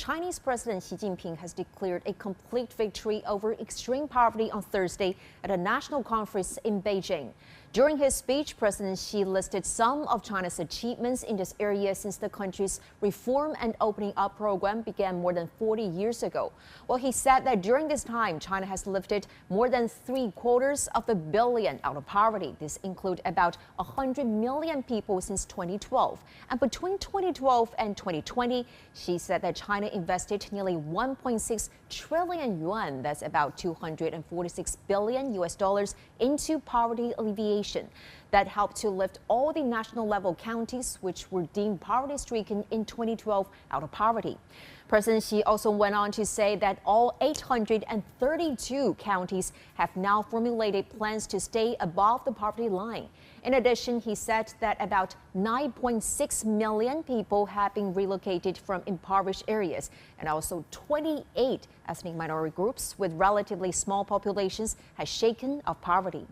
Chinese President Xi Jinping has declared a complete victory over extreme poverty on Thursday at a national conference in Beijing. During his speech, President Xi listed some of China's achievements in this area since the country's Reform and Opening Up program began more than 40 years ago. Well, he said that during this time, China has lifted more than 750 million out of poverty. This includes about 100 million people since 2012. And between 2012 and 2020, Xi said that China invested nearly 1.6 trillion yuan, that's about $246 billion into poverty alleviation. That helped to lift all the national level counties which were deemed poverty-stricken in 2012 out of poverty. President Xi also went on to say that all 832 counties have now formulated plans to stay above the poverty line. In addition, he said that about 9.6 million people have been relocated from impoverished areas, and also 28 ethnic minority groups with relatively small populations have shaken off poverty.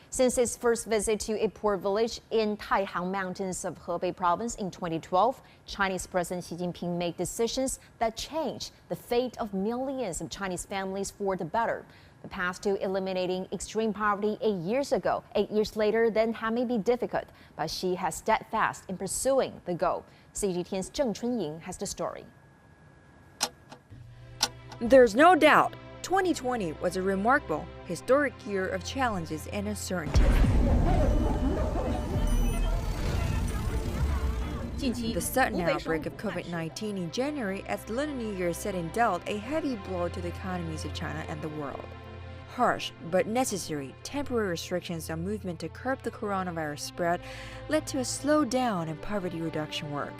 Since his first visit to a poor village in Taihang mountains of Hebei province in 2012, Chinese President Xi Jinping made decisions that changed the fate of millions of Chinese families for the better. The path to eliminating extreme poverty 8 years ago. 8 years later, then may be difficult, but Xi has steadfast in pursuing the goal. CGTN's Zheng Chunying has the story. There's no doubt 2020 was a remarkable, historic year of challenges and uncertainty. The sudden outbreak of COVID-19 in January as the Lunar New Year set in dealt a heavy blow to the economies of China and the world. Harsh but necessary temporary restrictions on movement to curb the coronavirus spread led to a slowdown in poverty reduction work.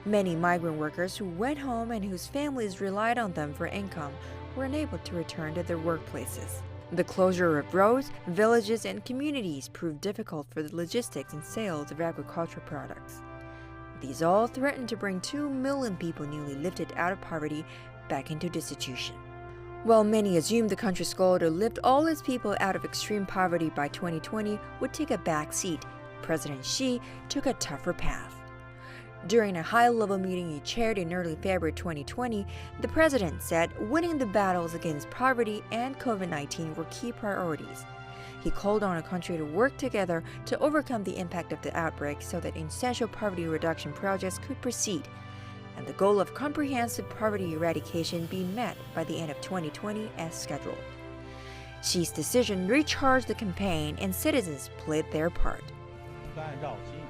Many migrant workers who went home and whose families relied on them for income were unable to return to their workplaces. The closure of roads, villages, and communities proved difficult for the logistics and sales of agricultural products. These all threatened to bring 2 million people newly lifted out of poverty back into destitution. While many assumed the country's goal to lift all its people out of extreme poverty by 2020 would take a back seat, President Xi took a tougher path. During a high-level meeting he chaired in early February 2020, the president said winning the battles against poverty and COVID-19 were key priorities. He called on the country to work together to overcome the impact of the outbreak so that essential poverty reduction projects could proceed, and the goal of comprehensive poverty eradication be met by the end of 2020 as scheduled. Xi's decision recharged the campaign, and citizens played their part.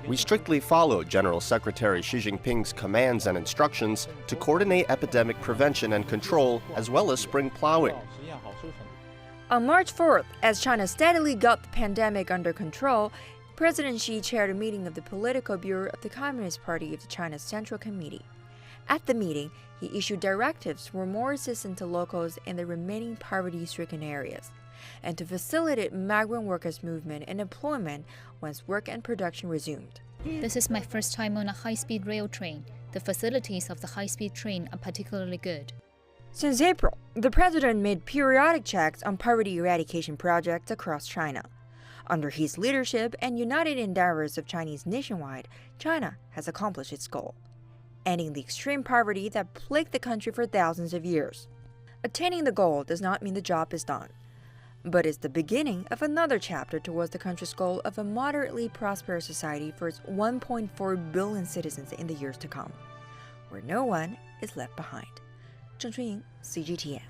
We strictly followed General Secretary Xi Jinping's commands and instructions to coordinate epidemic prevention and control, as well as spring plowing. On March 4th, as China steadily got the pandemic under control, President Xi chaired a meeting of the Political Bureau of the Communist Party of China's Central Committee. At the meeting, he issued directives for more assistance to locals in the remaining poverty-stricken areas, and to facilitate migrant workers' movement and employment once work and production resumed. This is my first time on a high-speed rail train. The facilities of the high-speed train are particularly good. Since April, the president made periodic checks on poverty eradication projects across China. Under his leadership and united endeavors of Chinese nationwide, China has accomplished its goal, ending the extreme poverty that plagued the country for thousands of years. Attaining the goal does not mean the job is done, but is the beginning of another chapter towards the country's goal of a moderately prosperous society for its 1.4 billion citizens in the years to come, where no one is left behind. Zheng Chunying, CGTN.